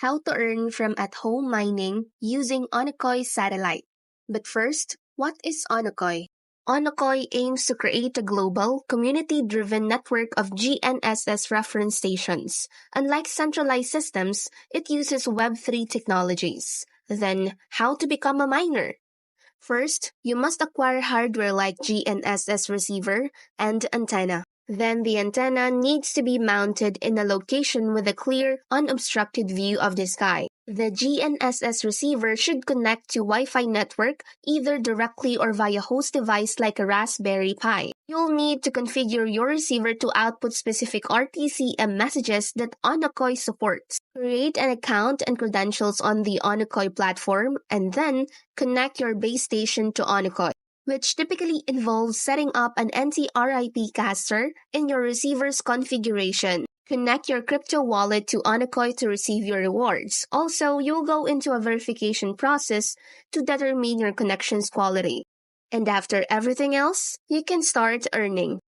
how to earn from at-home mining using Onocoy satellite. But first, what is Onocoy? Onocoy aims to create a global, community-driven network of GNSS reference stations. Unlike centralized systems, it uses Web3 technologies. Then, how to become a miner? First, you must acquire hardware like GNSS receiver and antenna. Then the antenna needs to be mounted in a location with a clear, unobstructed view of the sky. The GNSS receiver should connect to Wi-Fi network either directly or via host device like a Raspberry Pi. You'll need to configure your receiver to output specific RTCM messages that Onocoy supports. Create an account and credentials on the Onocoy platform and then connect your base station to Onocoy, which typically involves setting up an NTRIP caster in your receiver's configuration. Connect your crypto wallet to Onocoy to receive your rewards. Also, you'll go into a verification process to determine your connection's quality. And after everything else, you can start earning.